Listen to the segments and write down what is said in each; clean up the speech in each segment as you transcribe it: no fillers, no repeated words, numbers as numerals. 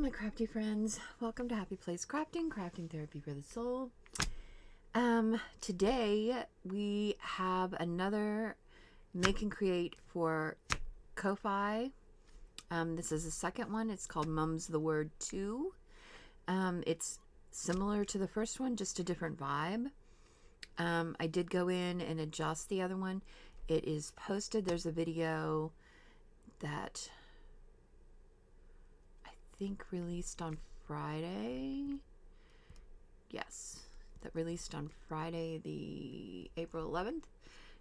my crafty friends. Welcome to Happy Place Crafting, crafting therapy for the soul. Today we have another make and create for Ko-Fi. This is the second one. It's called Mum's the Word 2. It's similar to the first one, just a different vibe. I did go in and adjust the other one. It is posted. There's a video that I think released on Friday. Yes, that released on Friday, the April 11th.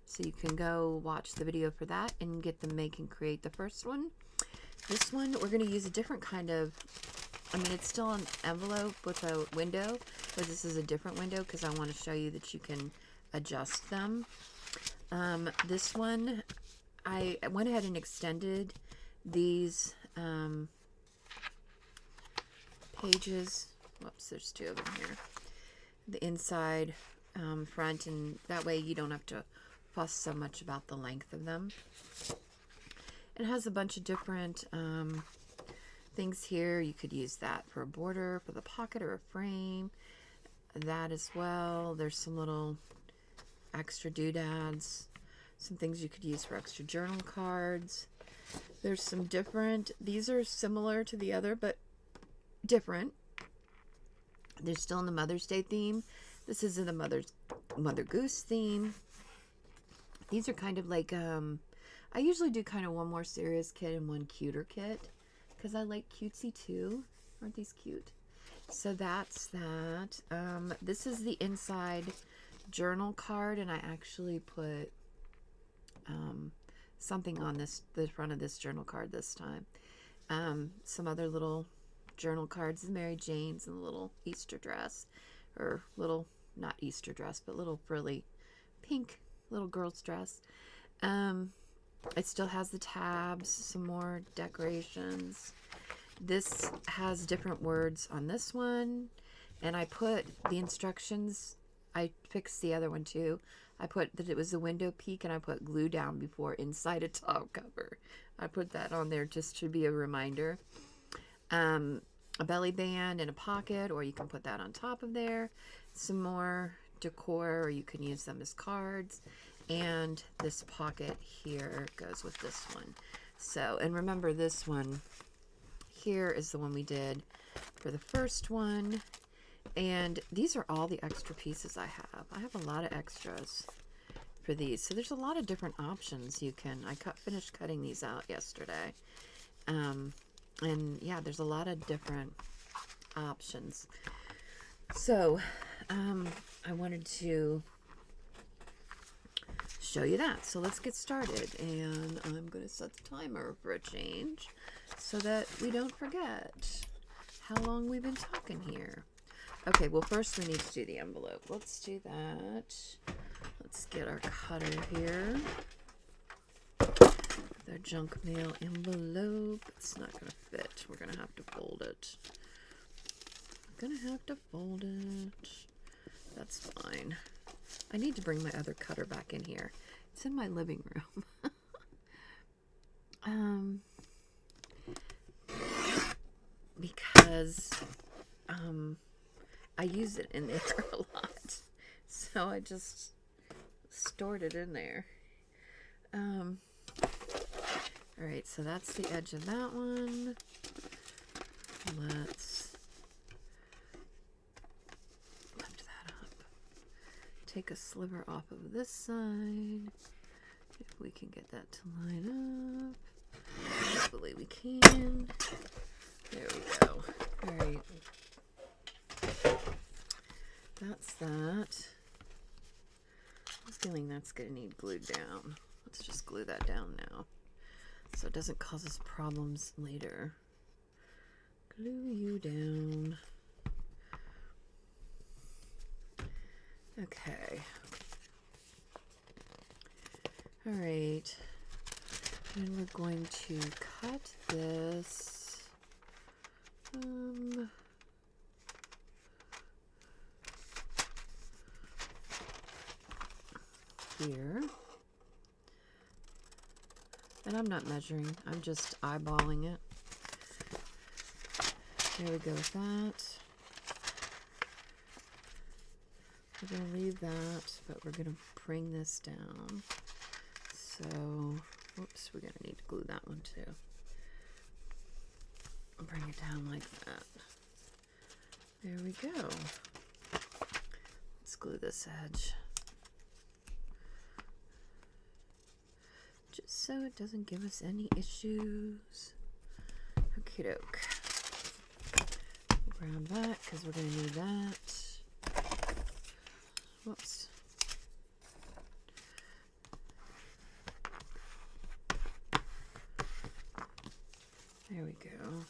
So you can go watch the video for that and get the make and create the first one. This one, we're going to use a different kind of, it's still an envelope with a window, but this is a different window because I want to show you that you can adjust them. This one, I went ahead and extended these pages. Whoops, there's two of them here. The inside, front, and that way you don't have to fuss so much about the length of them. It has a bunch of different things here. You could use that for a border, for the pocket or a frame. That as well. There's some little extra doodads. Some things you could use for extra journal cards. There's some different, these are similar to the other, but different. They're still in the Mother's Day theme. This is in the Mother Goose theme. These are kind of like, I usually do kind of one more serious kit and one cuter kit because I like cutesy too. Aren't these cute? So that's that. This is the inside journal card, and I actually put something on the front of this journal card this time. Some other little journal cards, the Mary Jane's and the little Easter dress, or little, not Easter dress, but little frilly pink little girl's dress. It still has the tabs, some more decorations. This has different words on this one, and I put the instructions, I fixed the other one too. I put that it was the window peak, and I put glue down before inside a top cover. I put that on there just to be a reminder. A belly band and a pocket, or you can put that on top of there. Some more decor, or you can use them as cards. And this pocket here goes with this one. So, and remember this one here is the one we did for the first one. And these are all the extra pieces I have. I have a lot of extras for these. So there's a lot of different options you can, finished cutting these out yesterday. And yeah, there's a lot of different options. So, I wanted to show you that. So let's get started. And I'm going to set the timer for a change so that we don't forget how long we've been talking here. Okay, well, first we need to do the envelope. Let's do that. Let's get our cutter here. Their junk mail envelope. It's not going to fit. We're going to have to fold it. That's fine. I need to bring my other cutter back in here. It's in my living room. Because I use it in there a lot. So I just stored it in there. Alright, so that's the edge of that one. Let's lift that up. Take a sliver off of this side. If we can get that to line up. Hopefully we can. There we go. Alright. That's that. I'm feeling that's going to need glued down. Let's just glue that down now, so it doesn't cause us problems later. Glue you down. Okay. Alright. And we're going to cut this. Here. And I'm not measuring, I'm just eyeballing it. there we go with that. We're going to leave that, but we're going to bring this down. So, whoops, we're going to need to glue that one too. Bring it down like that. There we go. Let's glue this edge. Just so it doesn't give us any issues. Okie doke. Grab that because we're going to need that. Whoops. There we go.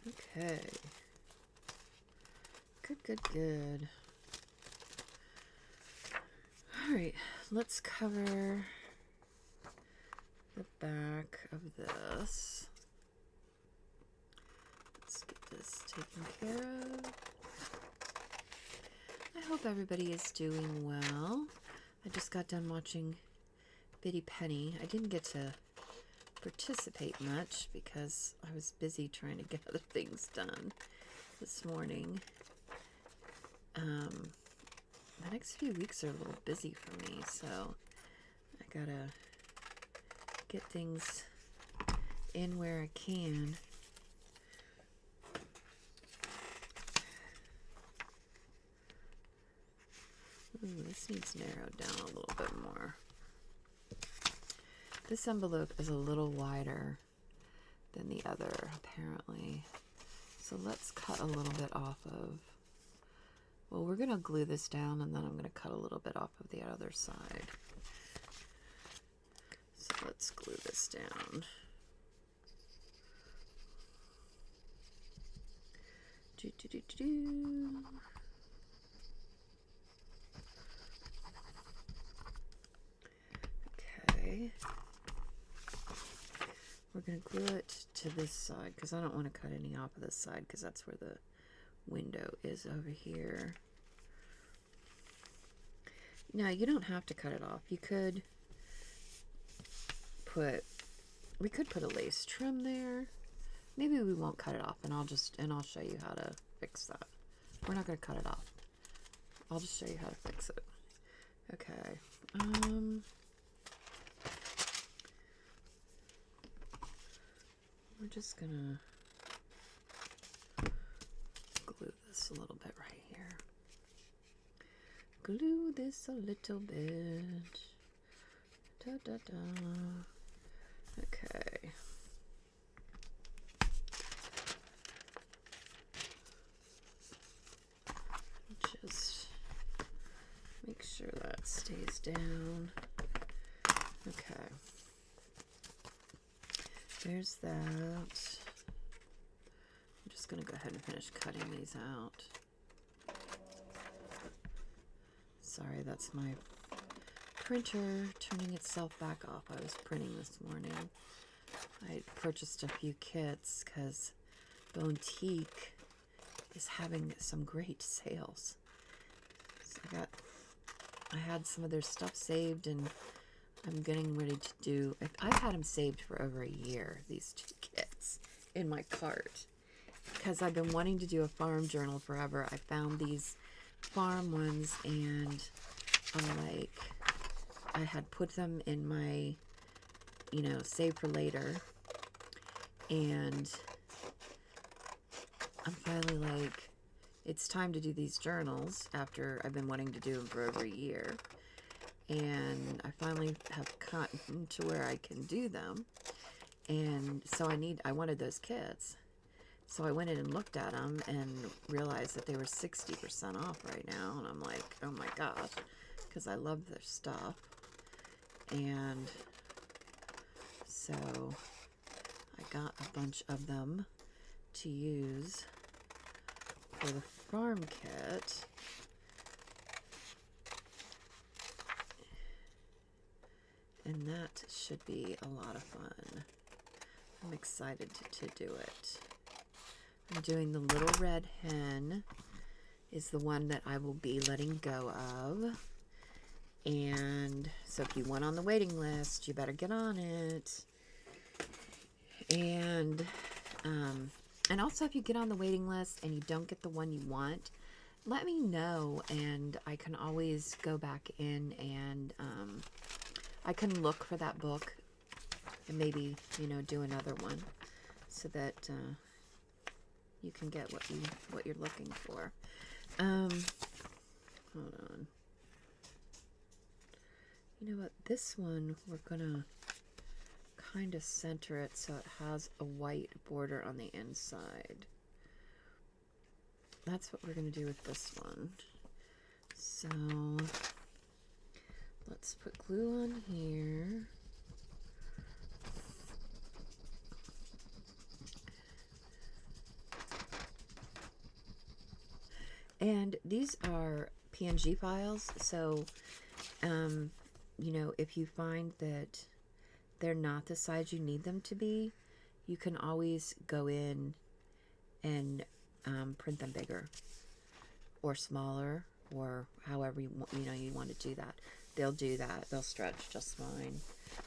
Okay. Good, good, good. All right, let's cover the back of this. Let's get this taken care of. I hope everybody is doing well. I just got done watching Bitty Penny. I didn't get to participate much because I was busy trying to get other things done this morning. The next few weeks are a little busy for me, so I gotta get things in where I can. Ooh, this needs narrowed down a little bit more. This envelope is a little wider than the other, apparently. So let's cut a little bit off of... Well, we're going to glue this down, and then I'm going to cut a little bit off of the other side. So let's glue this down. Okay. We're going to glue it to this side because I don't want to cut any off of this side because that's where the window is over here. Now, you don't have to cut it off. You could put, we could put a lace trim there. Maybe we won't cut it off, and I'll show you how to fix that. We're not going to cut it off. I'll just show you how to fix it. Okay. We're just gonna glue this a little bit right here. Glue this a little bit. Da da da. Okay. Just make sure that stays down. Okay. There's that. I'm just going to go ahead and finish cutting these out. Sorry, that's my printer turning itself back off. I was printing this morning. I purchased a few kits because Bontique is having some great sales. So I had some of their stuff saved, and I'm getting ready to do... I've had them saved for over a year, these 2 kits, in my cart. Because I've been wanting to do a farm journal forever. I found these farm ones, and I'm like... I had put them in my, save for later. And I'm finally like, it's time to do these journals after I've been wanting to do them for over a year. And I finally have gotten to where I can do them. And so I wanted those kits. So I went in and looked at them and realized that they were 60% off right now. And I'm like, oh my gosh, because I love their stuff. And so I got a bunch of them to use for the farm kit. And that should be a lot of fun. I'm excited to do it. I'm doing the Little Red Hen is the one that I will be letting go of. And so if you want on the waiting list, you better get on it. And and also, if you get on the waiting list and you don't get the one you want, let me know, and I can always go back in and I can look for that book and maybe, you know, do another one so that you can get what you're looking for. Hold on. You know what? This one we're gonna kind of center it so it has a white border on the inside. That's what we're going to do with this one. So let's put glue on here. And these are PNG files, so you know, if you find that they're not the size you need them to be, you can always go in and print them bigger or smaller, or however you want to do that. They'll do that. They'll stretch just fine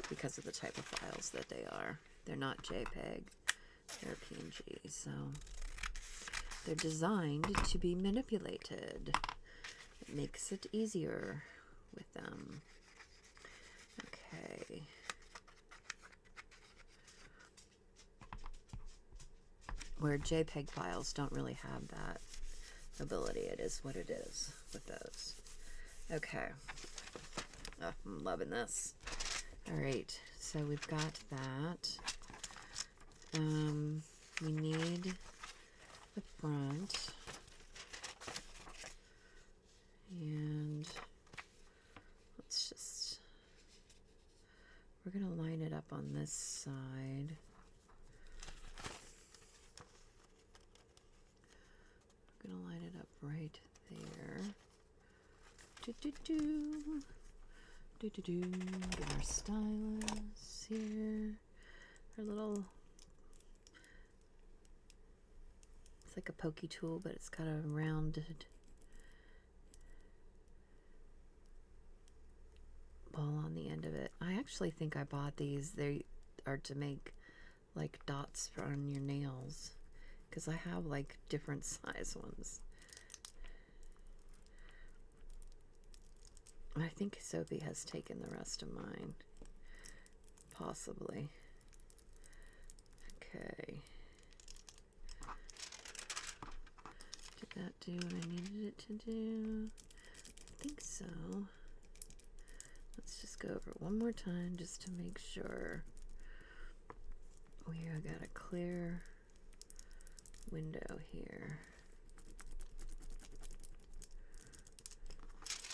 because of the type of files that they are. They're not JPEG, they're PNG, so they're designed to be manipulated. It makes it easier with them. Okay. Where JPEG files don't really have that ability. It is what it is with those. Okay. Oh, I'm loving this. Alright, so we've got that. We need the front. And let's just, we're going to line it up on this side. We're going to line it up right there. Get our stylus here. Our little, it's like a pokey tool, but it's got a rounded ball on the end of it. I actually think I bought these. They are to make like dots on your nails, because I have like different size ones. I think Sophie has taken the rest of mine, possibly. Okay. Did that do what I needed it to do? I think so. Let's just go over it one more time just to make sure we got a clear window here.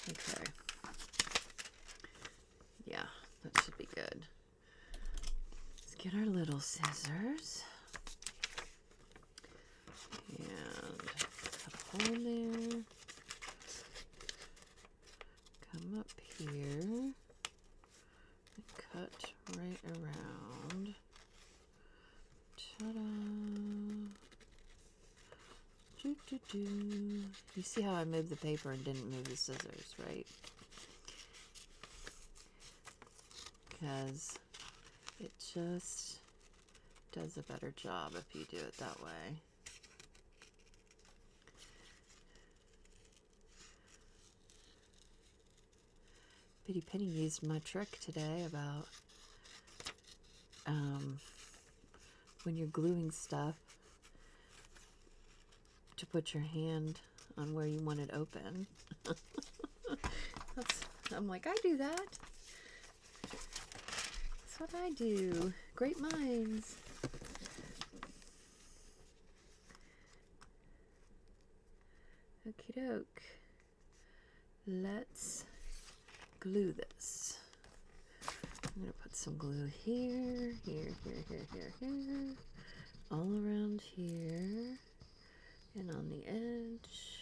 Okay. Yeah, that should be good. Let's get our little scissors and cut a hole there. Come up here and cut right around. Ta-da! You see how I moved the paper and didn't move the scissors, right? Because it just does a better job if you do it that way. Bitty Penny used my trick today about when you're gluing stuff, to put your hand on where you want it open. I'm like, I do that. That's what I do. Great minds. Okie doke. Let's glue this. I'm going to put some glue here, here, all around here, and on the edge,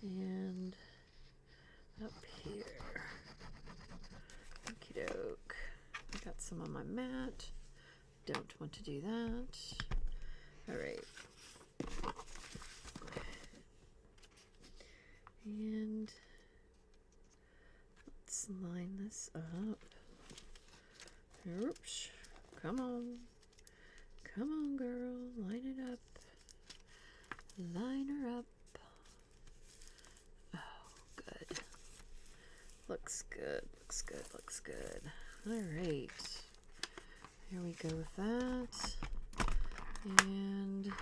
and up here. Okie doke. I got some on my mat. Don't want to do that. Alright. And let's line this up. Oops. Come on. looks good. All right. Here we go with that. And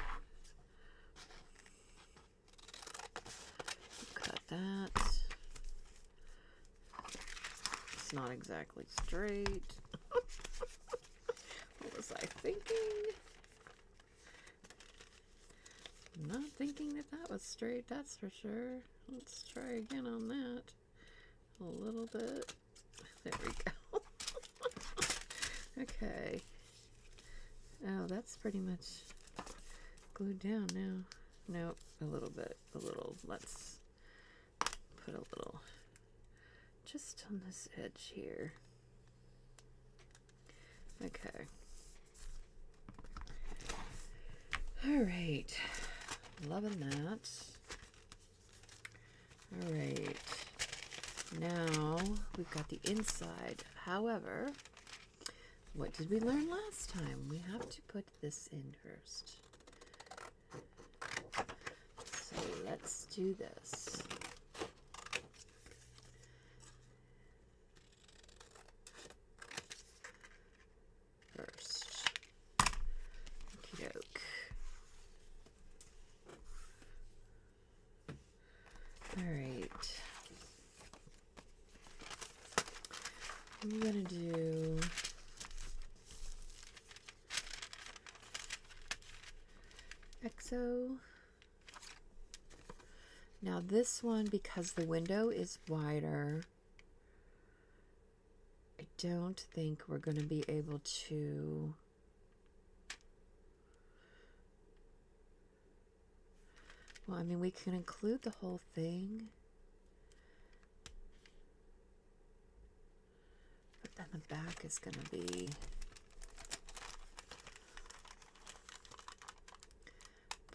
cut that. It's not exactly straight. What was I thinking? I'm not thinking that that was straight, that's for sure. Let's try again on that. A little bit. There we go. Okay. Oh, that's pretty much glued down now. Nope, a little bit. A little. Let's put a little just on this edge here. Okay. All right. Loving that. All right. Now we've got the inside. However, what did we learn last time? We have to put this in first. So let's do this. First. Okie doke. All right. I'm gonna do EXO. Now this one, because the window is wider, I don't think we're going to be able to well, I mean, we can include the whole thing, but then the back is going to be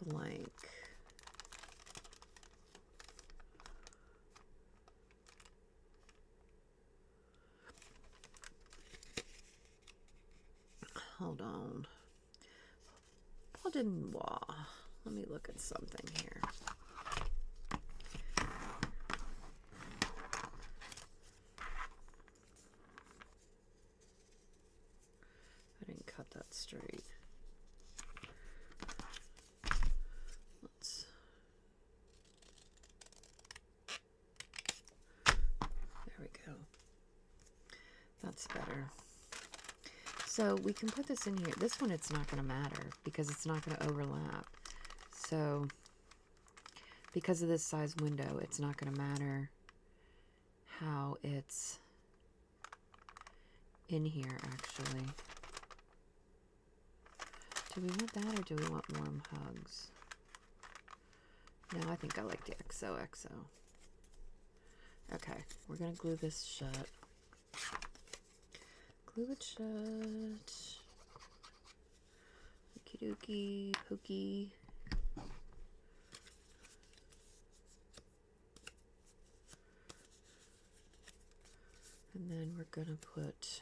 blank. Hold on. Let me look at something here. I didn't cut that straight. There we go. That's better. So we can put this in here. This one, it's not going to matter because it's not going to overlap. So because of this size window, it's not going to matter how it's in here, actually. Do we want that, or do we want warm hugs? No, I think I like the XOXO. Okay, we're going to glue this shut. Glue it shut. Okie dokie, pokey. And then we're gonna put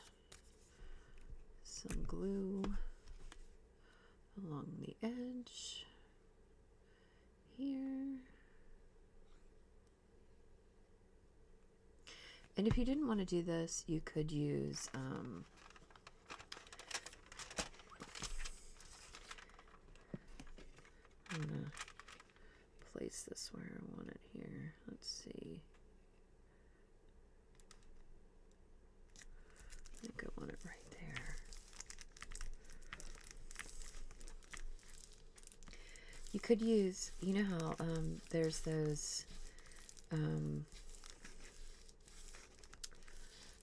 some glue along the edge here. And if you didn't want to do this, you could use I'm gonna place this where I want it here. Let's see. I think I want it right there. You could use, you know how there's those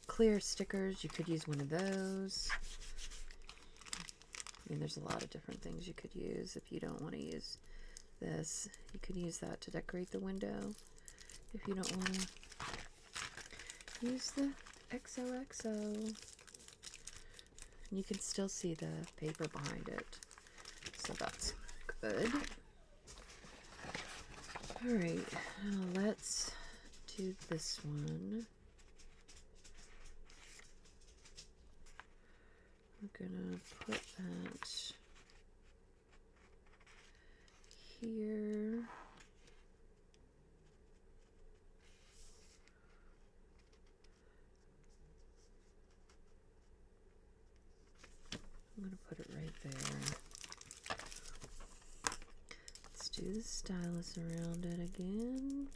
clear stickers. You could use one of those. I mean, there's a lot of different things you could use. If you don't want to use this, you could use that to decorate the window. If you don't want to use the XOXO, you can still see the paper behind it, so that's good. All right, now let's do this one. I'm gonna put that here. I'm going to put it right there. Let's do the stylus around it again.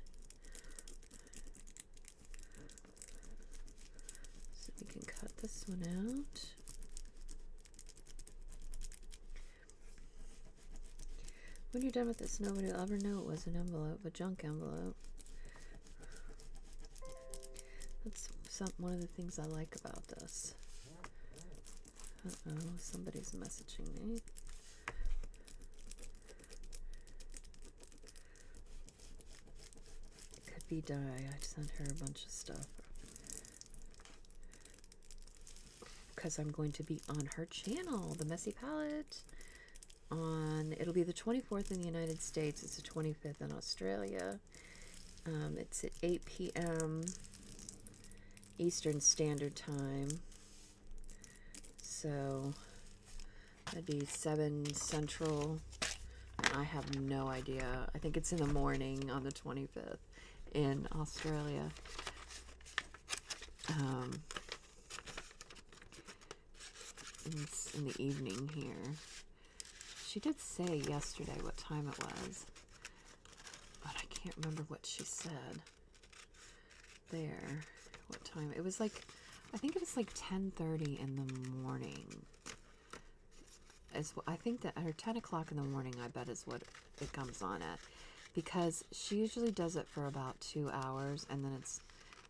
So we can cut this one out. When you're done with this, nobody will ever know it was an envelope, a junk envelope. That's one of the things I like about this. Uh-oh, somebody's messaging me. It could be Di. I sent her a bunch of stuff. Because I'm going to be on her channel, The Messy Palette. It'll be the 24th in the United States. It's the 25th in Australia. It's at 8 p.m. Eastern Standard Time. So that'd be 7 Central. I have no idea. I think it's in the morning on the 25th in Australia. It's in the evening here. She did say yesterday what time it was, but I can't remember what she said there. What time? It was like, I think it was like 10:30 in the morning. I think that her 10 o'clock in the morning, I bet, is what it comes on at, because she usually does it for about 2 hours, and then it's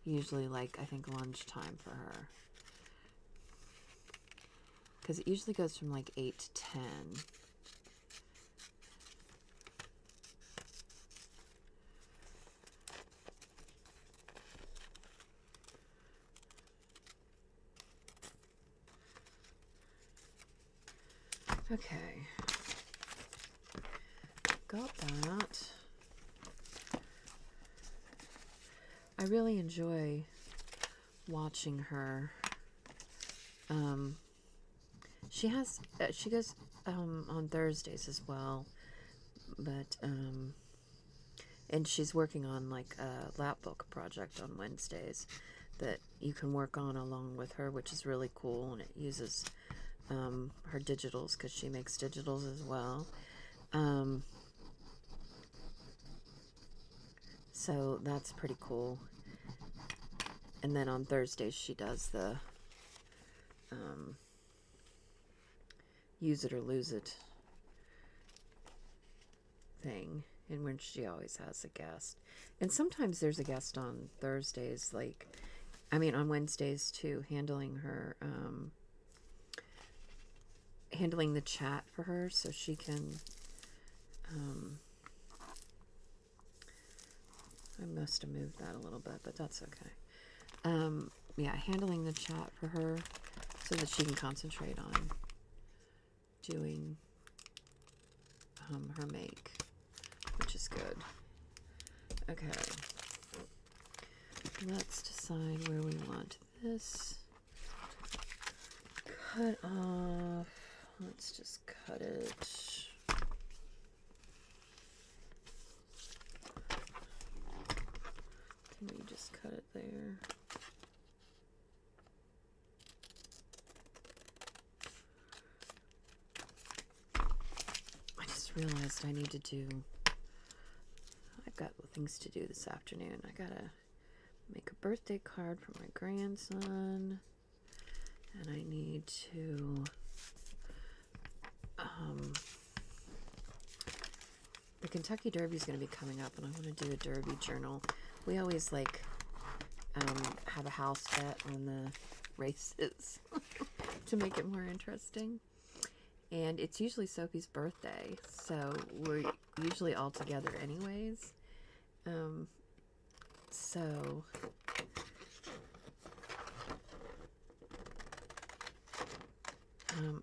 usually like, I think, lunchtime for her, because it usually goes from like 8 to 10. Okay, got that. I really enjoy watching her. She goes on Thursdays as well, but and she's working on like a lap book project on Wednesdays that you can work on along with her, which is really cool, and it uses her digitals, because she makes digitals as well. So that's pretty cool. And then on Thursdays she does the use it or lose it thing, in which she always has a guest. And sometimes there's a guest on Thursdays, like, I mean on Wednesdays too, handling her handling the chat for her, so she can I must have moved that a little bit, but that's okay. Yeah, handling the chat for her so that she can concentrate on doing her make, which is good. Okay, let's decide where we want this cut off. Let's just cut it. Can we just cut it there? I just realized I need to do, I've got things to do this afternoon. I gotta make a birthday card for my grandson, and I need to the Kentucky Derby is going to be coming up, and I want to do a Derby journal. We always like have a house bet on the races to make it more interesting. And it's usually Sophie's birthday, so we're usually all together anyways. So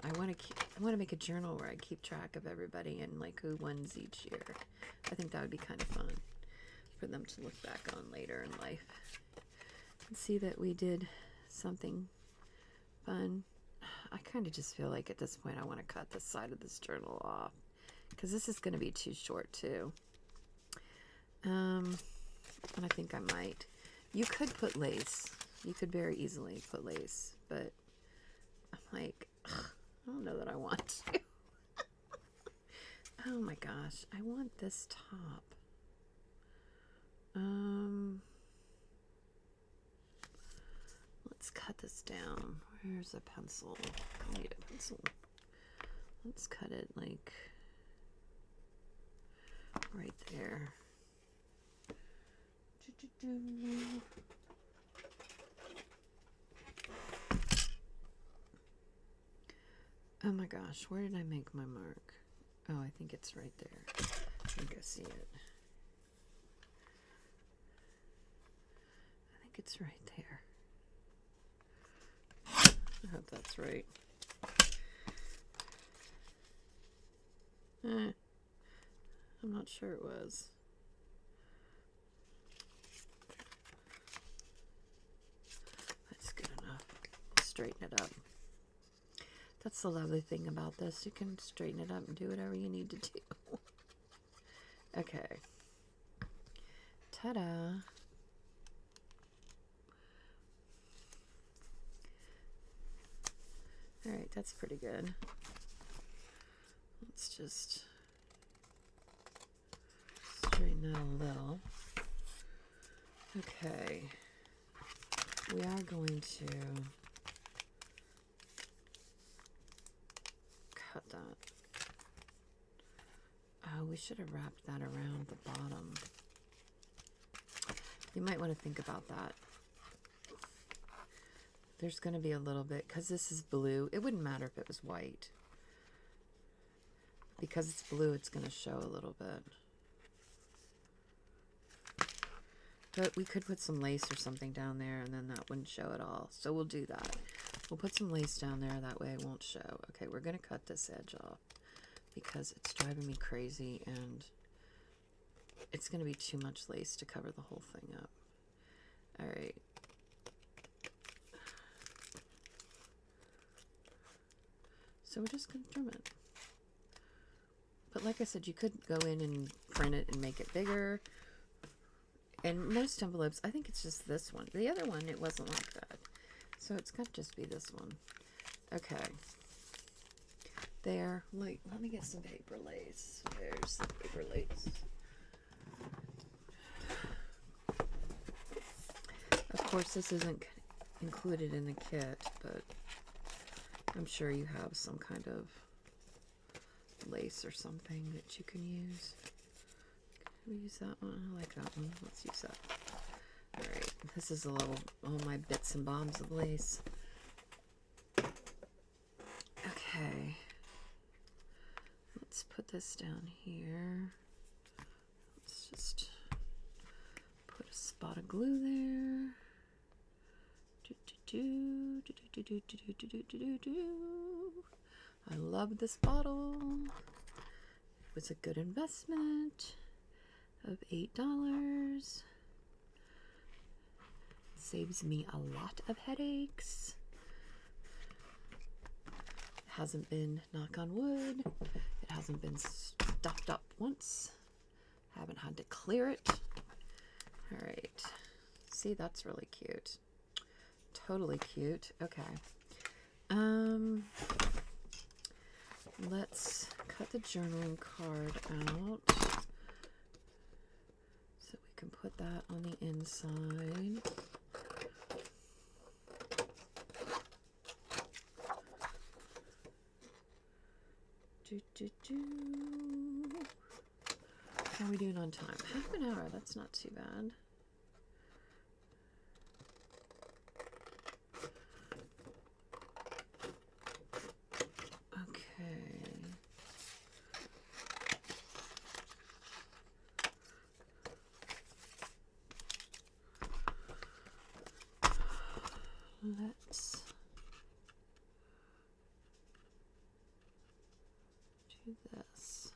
I want to make a journal where I keep track of everybody and like who wins each year. I think that would be kind of fun for them to look back on later in life and see that we did something fun. I kind of just feel like at this point I want to cut this side of this journal off, because this is going to be too short too. And I think I might. You could put lace. You could very easily put lace, but I'm like, ugh, don't know that I want to. Oh my gosh, I want this top. Let's cut this down. Where's a pencil? I need a pencil. Let's cut it like right there. Oh my gosh, where did I make my mark? Oh, I think it's right there. I think I see it. I think it's right there. I hope that's right. I'm not sure it was. That's good enough. I'll straighten it up. That's the lovely thing about this. You can straighten it up and do whatever you need to do. Okay. Ta-da. All right, that's pretty good. Let's just straighten that a little. Okay. We are going to cut that. Oh, we should have wrapped that around the bottom. You might want to think about that. There's going to be a little bit, because this is blue. It wouldn't matter if it was white. Because it's blue, it's going to show a little bit. But we could put some lace or something down there, and then that wouldn't show at all. So we'll do that. We'll put some lace down there, that way it won't show. Okay, we're going to cut this edge off, because it's driving me crazy, and it's going to be too much lace to cover the whole thing up. All right. So we're just going to trim it. But like I said, you could go in and print it and make it bigger. And most envelopes, I think it's just this one. The other one, it wasn't like that. So it's got to just be this one. Okay. There. Let me get some paper lace. There's the paper lace. Of course, this isn't included in the kit, but I'm sure you have some kind of lace or something that you can use. Can we use that one? I like that one. Let's use that. Alright, this is all my bits and bombs of lace. Okay. Let's put this down here. Let's just put a spot of glue there. I love this bottle. It was a good investment of $8. Saves me a lot of headaches. It hasn't been, knock on wood, it hasn't been stuffed up once. Haven't had to clear it. All right. See, that's really cute. Totally cute. Okay. Let's cut the journaling card out so we can put that on the inside. How are we doing on time? Half an hour. That's not too bad. Let's do this.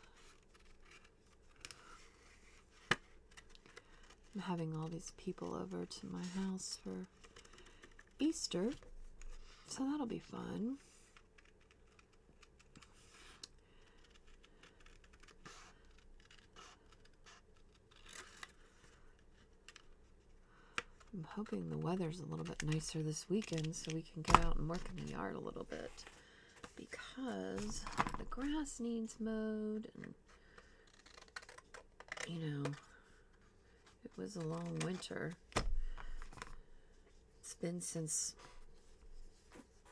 I'm having all these people over to my house for Easter, so that'll be fun. I'm hoping the weather's a little bit nicer this weekend so we can get out and work in the yard a little bit. because the grass needs mowed, and you know, it was a long winter. It's been since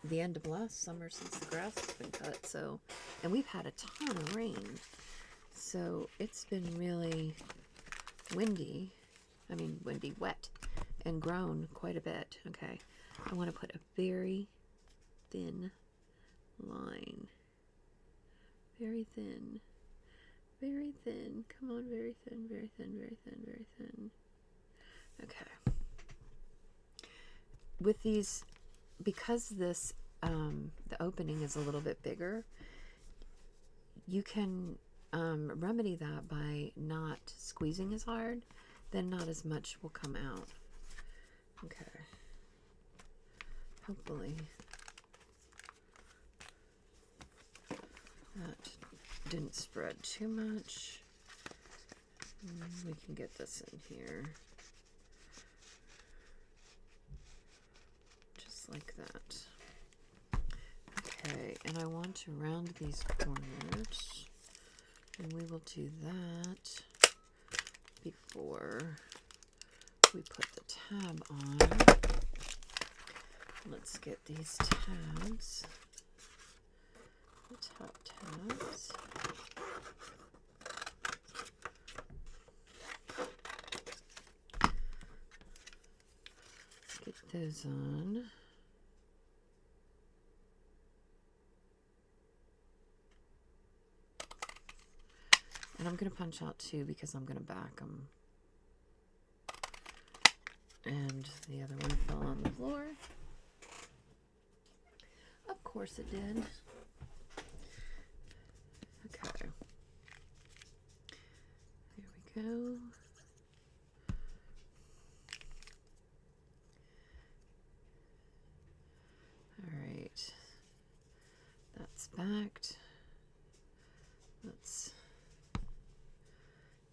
the end of last summer since the grass has been cut, so, and we've had a ton of rain, so it's been really windy, wet, and grown quite a bit. Okay, I want to put a very thin line, very thin, come on, very thin, very thin, very thin, very thin. Okay, with these, because this the opening is a little bit bigger, you can remedy that by not squeezing as hard, then not as much will come out. Okay, hopefully that didn't spread too much. We can get this in here just like that. Okay, and I want to round these corners, and we will do that before we put the tab on. Let's get these tabs, the top tabs. Let's get those on. And I'm going to punch out two because I'm going to back them. And the other one fell on the floor. Of course it did. Okay. There we go. All right. That's backed. Let's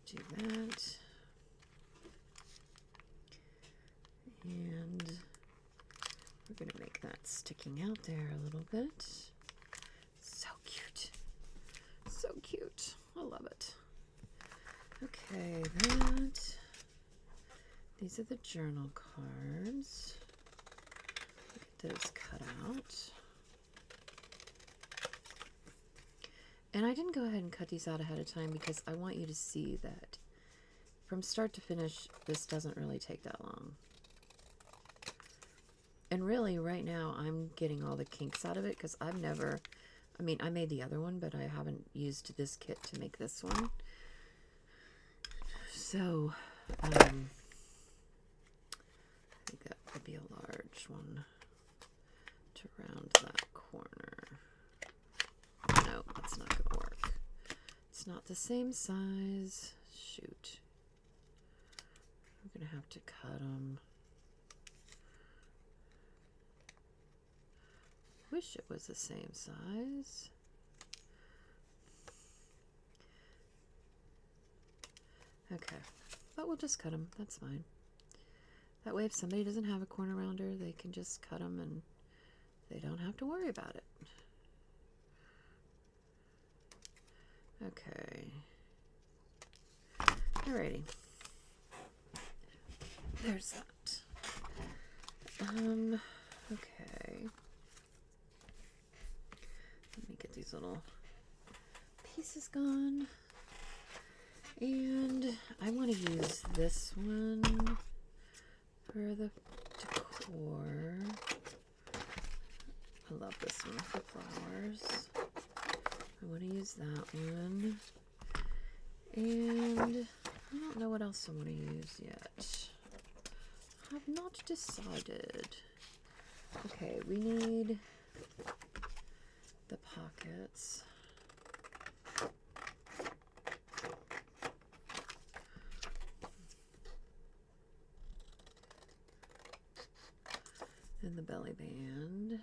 do that. And we're going to make that sticking out there a little bit. So cute. So cute. I love it. Okay, these are the journal cards. Get those cut out. And I didn't go ahead and cut these out ahead of time because I want you to see that from start to finish, this doesn't really take that long. And really, right now, I'm getting all the kinks out of it because I've never, I made the other one, but I haven't used this kit to make this one. So, I think that would be a large one to round that corner. No, that's not going to work. It's not the same size. Shoot. I'm going to have to cut them. Wish it was the same size. Okay, but we'll just cut them. That's fine. That way, if somebody doesn't have a corner rounder, they can just cut them and they don't have to worry about it. Okay. Alrighty. There's that. Okay. Let me get these little pieces gone. And I want to use this one for the decor. I love this one for flowers. I want to use that one. And I don't know what else I want to use yet. I have not decided. Okay, we need the pockets. And the belly band.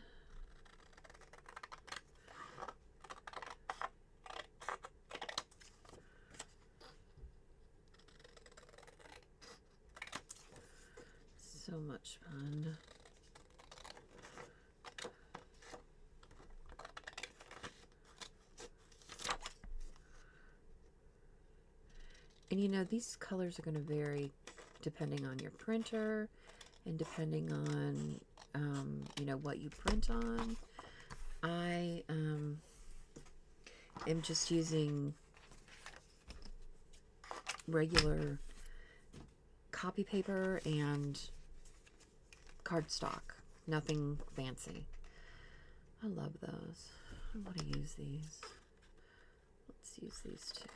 So much fun. And you know, these colors are going to vary depending on your printer and depending on, you know, what you print on. I am just using regular copy paper and cardstock. Nothing fancy. I love those. I want to use these. Let's use these too.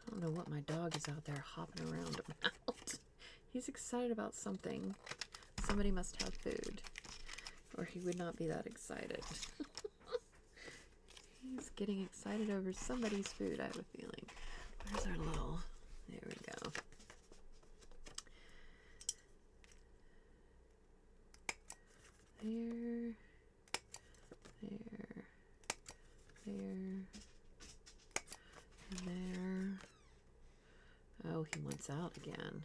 I don't know what my dog is out there hopping around about. He's excited about something. Somebody must have food, or he would not be that excited. He's getting excited over somebody's food, I have a feeling. Where's our little... There we go. There. There. There. And there. Oh, he wants out again.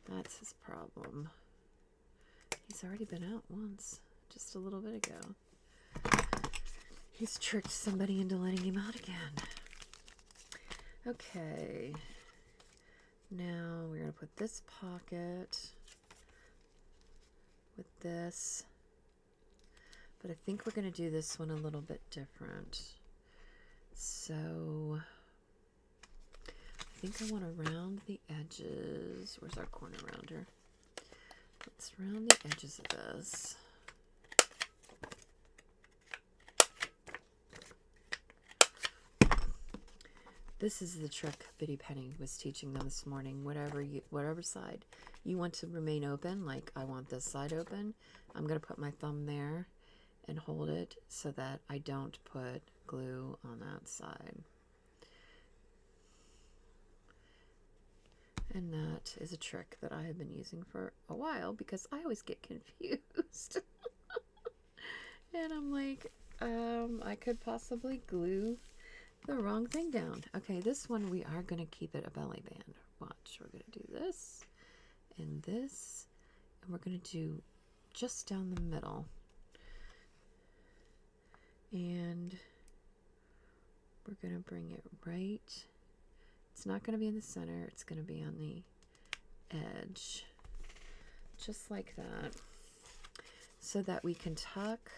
That's his problem. He's already been out once, just a little bit ago. He's tricked somebody into letting him out again. Okay. Now we're going to put this pocket with this. But I think we're going to do this one a little bit different. So I think I want to round the edges. Where's our corner rounder? Let's round the edges of this. This is the trick Biddy Penny was teaching them this morning. Whatever side you want to remain open, like I want this side open, I'm going to put my thumb there and hold it so that I don't put glue on that side. And that is a trick that I have been using for a while because I always get confused. And I'm like, I could possibly glue the wrong thing down. Okay, this one we are going to keep it a belly band. Watch, we're going to do this and this, and we're going to do just down the middle. And we're going to bring it right. It's not going to be in the center, it's going to be on the edge. Just like that. So that we can tuck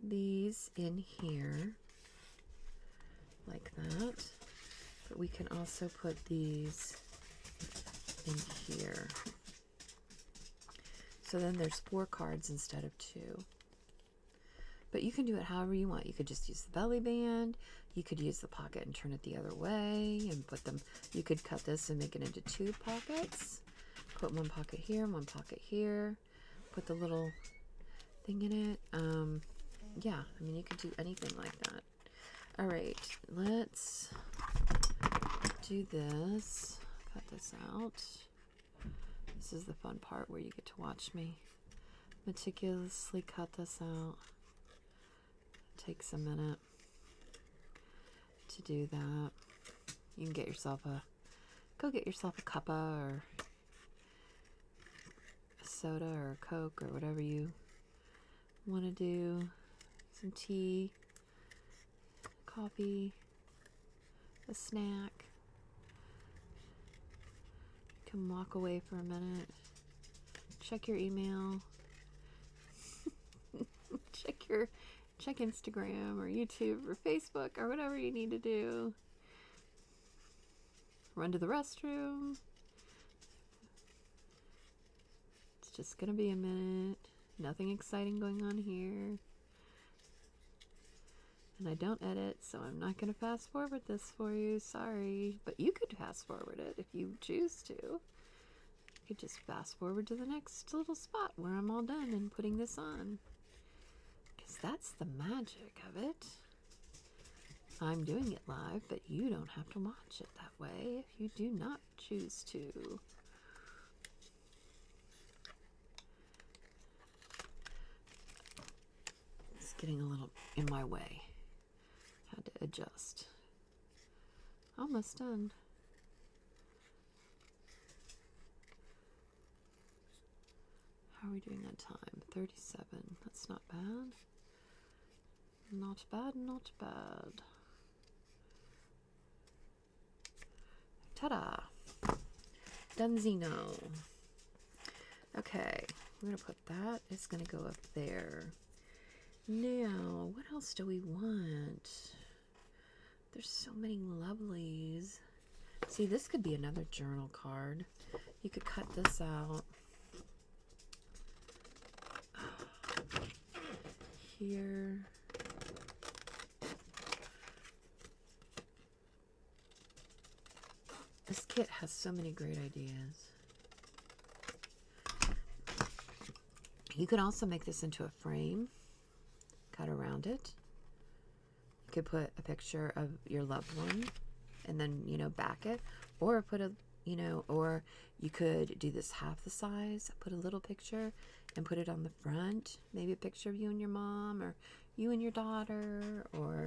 these in here. Like that. But we can also put these in here. So then there's 4 cards instead of 2. But you can do it however you want. You could just use the belly band. You could use the pocket and turn it the other way and put them. You could cut this and make it into 2 pockets. Put one pocket here, one pocket here. Put the little thing in it. Yeah, I mean, you could do anything like that. All right, let's do this. Cut this out. This is the fun part where you get to watch me meticulously cut this out. It takes a minute to do that. You can get yourself go get yourself a cuppa or a soda or a Coke or whatever you want to do. Some tea, coffee, a snack. You can walk away for a minute, check your email, check Instagram or YouTube or Facebook or whatever you need to do. Run to the restroom. It's just gonna be a minute. Nothing exciting going on here. And I don't edit, so I'm not going to fast forward this for you. Sorry. But you could fast forward it if you choose to. You could just fast forward to the next little spot where I'm all done and putting this on. Because that's the magic of it. I'm doing it live, but you don't have to watch it that way if you do not choose to. It's getting a little in my way. Had to adjust. Almost done. How are we doing on time? 37. That's not bad. Not bad, not bad. Ta-da! Dunzino. Okay, we're going to put that. It's going to go up there. Now, what else do we want? There's so many lovelies. See, this could be another journal card. You could cut this out. Here. This kit has so many great ideas. You could also make this into a frame. Cut around it. You could put a picture of your loved one and then, you know, back it. Or put a, you know, or you could do this half the size, put a little picture and put it on the front. Maybe a picture of you and your mom, or you and your daughter, or,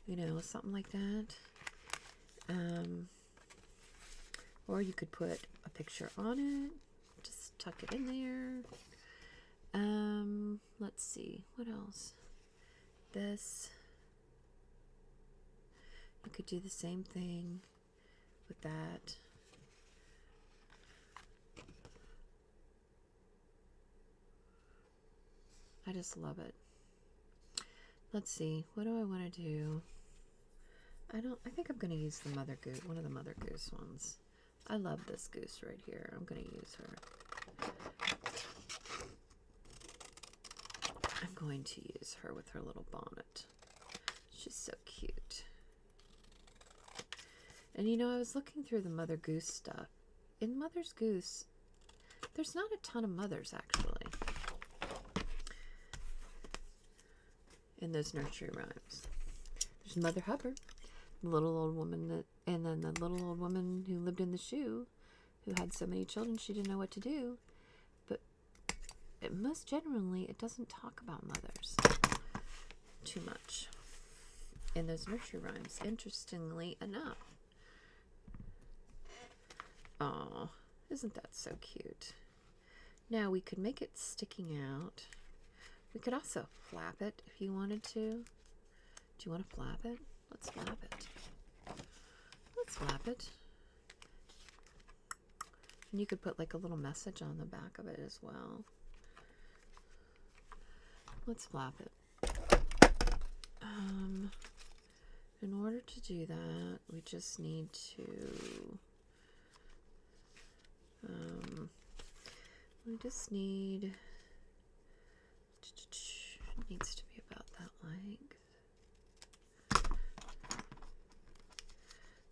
you know, something like that. Or you could put a picture on it. Just tuck it in there. Let's see, what else? This. You could do the same thing with that. I just love it. Let's see, what do I want to do? I think I'm going to use the Mother Goose, one of the Mother Goose ones. I love this goose right here. I'm going to use her. I'm going to use her with her little bonnet. She's so cute. And you know, I was looking through the Mother Goose stuff. In Mother's Goose, there's not a ton of mothers, actually, in those nursery rhymes. There's Mother Hubbard, the little old woman that, and then the little old woman who lived in the shoe, who had so many children she didn't know what to do. But most generally, it doesn't talk about mothers too much in those nursery rhymes, interestingly enough. Aw, isn't that so cute? Now we could make it sticking out. We could also flap it if you wanted to. Do you want to flap it? Let's flap it. Let's flap it. And you could put like a little message on the back of it as well. Let's flap it. In order to do that, we just need to it needs to be about that length.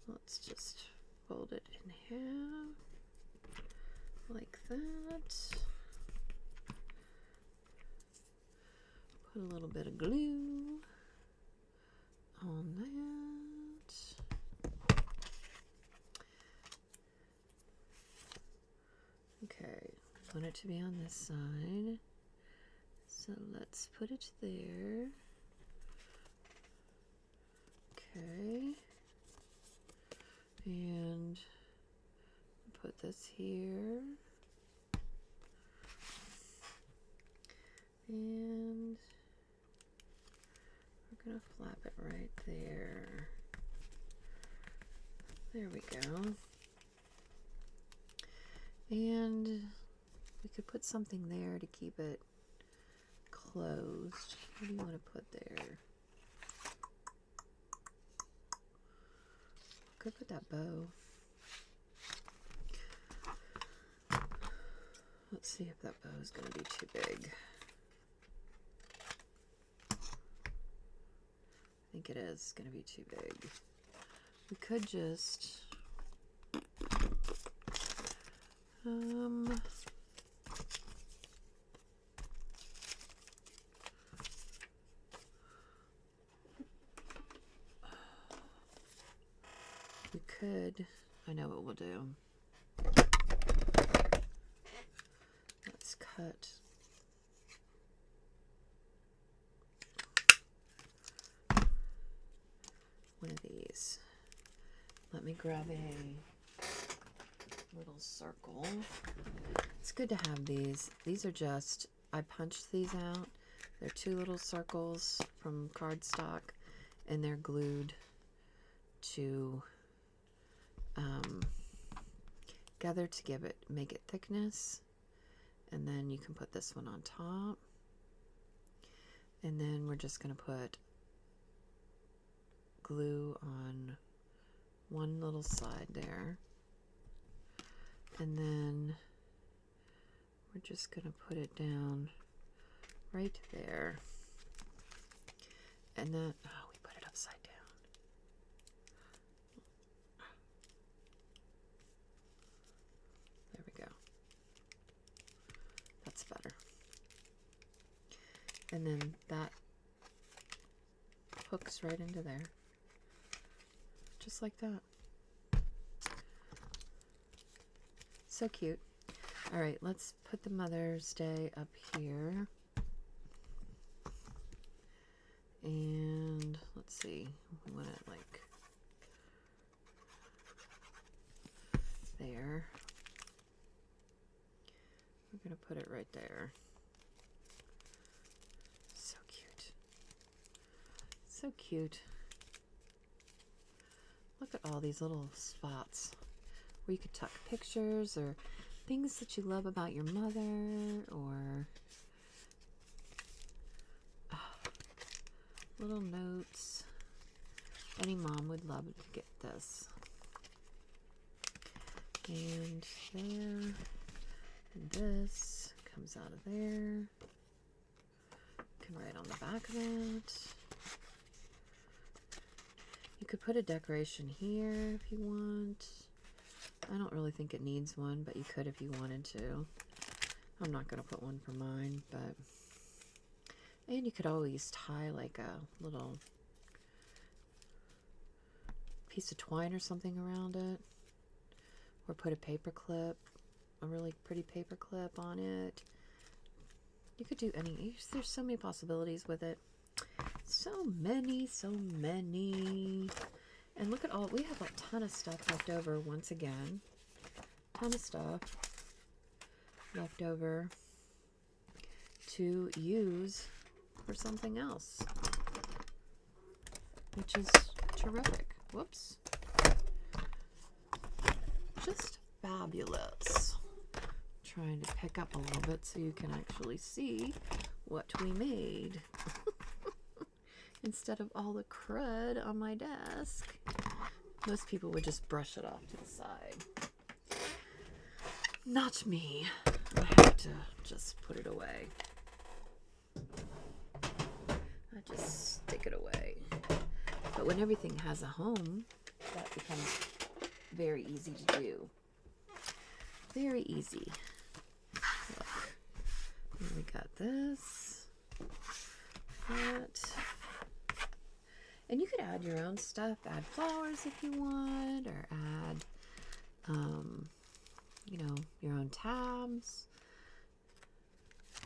Let's just fold it in half like that. Put a little bit of glue on that. Okay, I want it to be on this side. So let's put it there. Okay. And put this here. And we're going to flap it right there. There we go. And we could put something there to keep it closed. What do you want to put there? Could put that bow. Let's see if that bow is going to be too big. I think it is going to be too big. We could just I know what we'll do. Let's cut one of these let me grab a little circle. It's good to have these. These are just, I punched these out. They're 2 little circles from cardstock, and they're glued to gather to make it thickness. And then you can put this one on top. And then we're just going to put glue on one little side there. And then we're just going to put it down right there. And then, oh, we put it upside down. There we go. That's better. And then that hooks right into there. Just like that. So cute. All right, let's put the Mother's Day up here. And let's see, we want it like there. We're going to put it right there. So cute. So cute. Look at all these little spots where you could tuck pictures or things that you love about your mother, or little notes. Any mom would love to get this. And there. And this comes out of there. You can write on the back of it. You could put a decoration here if you want. I don't really think it needs one, but you could if you wanted to. I'm not going to put one for mine, but... And you could always tie like a little piece of twine or something around it. Or put a paper clip, a really pretty paper clip on it. You could do any, there's so many possibilities with it. So many, so many. And look at all, we have a ton of stuff left over once again. Ton of stuff left over to use for something else, which is terrific. Whoops. Just fabulous. Trying to pick up a little bit so you can actually see what we made. Instead of all the crud on my desk. Most people would just brush it off to the side. Not me. I have to just put it away. I just stick it away. But when everything has a home, that becomes very easy to do. Very easy. Look. We got this. That. And you could add your own stuff. Add flowers if you want. Or add, you know, your own tabs.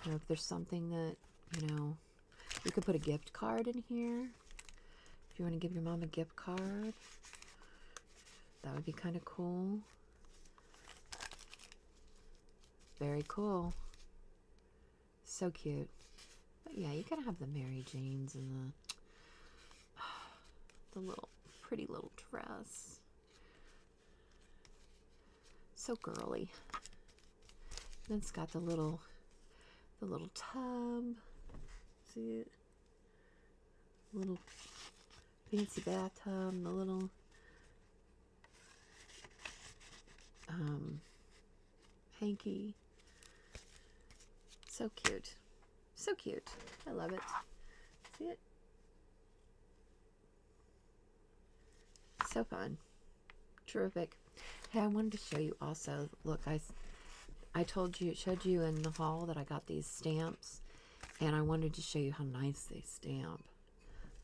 Or if there's something that, you know, you could put a gift card in here. If you want to give your mom a gift card. That would be kind of cool. Very cool. So cute. But yeah, you gotta have the Mary Janes and the little pretty little dress. So girly. Then it's got the little tub. See it? Little fancy bathtub, the little hanky. So cute. So cute. I love it. See it? So fun. Terrific. Hey, I wanted to show you also. Look, I showed you in the haul that I got these stamps, and I wanted to show you how nice they stamp.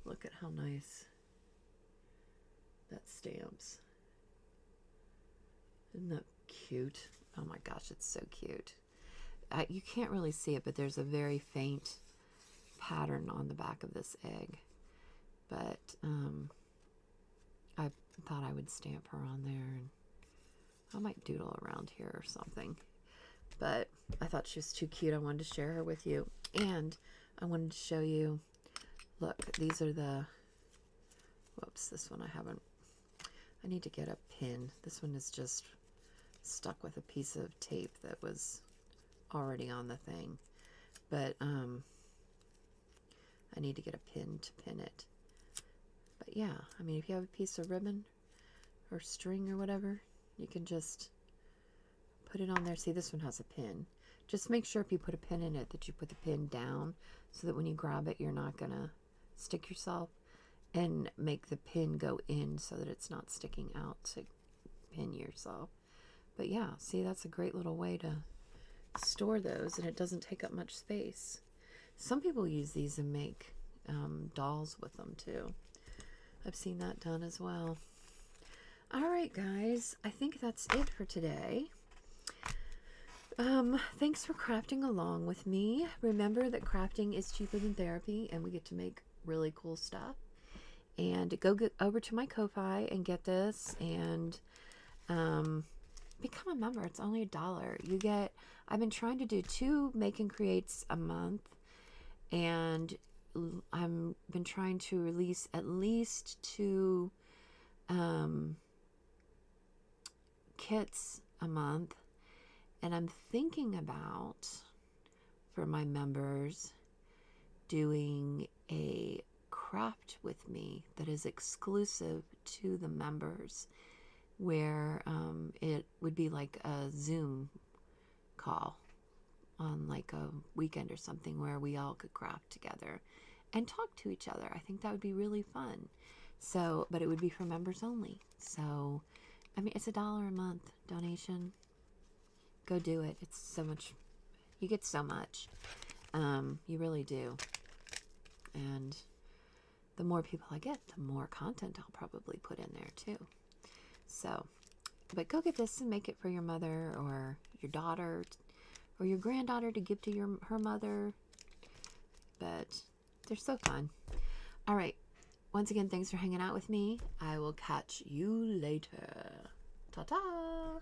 Look at how nice that stamps. Isn't that cute? Oh my gosh, it's so cute. You can't really see it, but there's a very faint pattern on the back of this egg. But I I thought I would stamp her on there, and I might doodle around here or something. But I thought she was too cute. I wanted to share her with you. And I wanted to show you, look, these are the, whoops, this one I need to get a pin. This one is just stuck with a piece of tape that was already on the thing. But I need to get a pin to pin it. But yeah, I mean, if you have a piece of ribbon or string or whatever, you can just put it on there. See, this one has a pin. Just make sure if you put a pin in it that you put the pin down so that when you grab it, you're not going to stick yourself, and make the pin go in so that it's not sticking out to pin yourself. But yeah, see, that's a great little way to store those, and it doesn't take up much space. Some people use these and make dolls with them too. I've seen that done as well. All right, guys, I think that's it for today. Thanks for crafting along with me. Remember that crafting is cheaper than therapy, and we get to make really cool stuff. And go get over to my Ko-Fi and get this, and become a member. It's only $1. You get, I've been trying to do 2 Make and Creates a month, and I've been trying to release at least 2 kits a month. And I'm thinking about, for my members, doing a craft with me that is exclusive to the members, where it would be like a Zoom call on like a weekend or something, where we all could craft together and talk to each other. I think that would be really fun. So, but it would be for members only. So, I mean, it's $1 a month donation. Go do it. It's so much. You get so much. You really do. And the more people I get, the more content I'll probably put in there too. So, but go get this and make it for your mother or your daughter or your granddaughter to give to her mother. But they're so fun. All right. Once again, thanks for hanging out with me. I will catch you later. Ta-ta!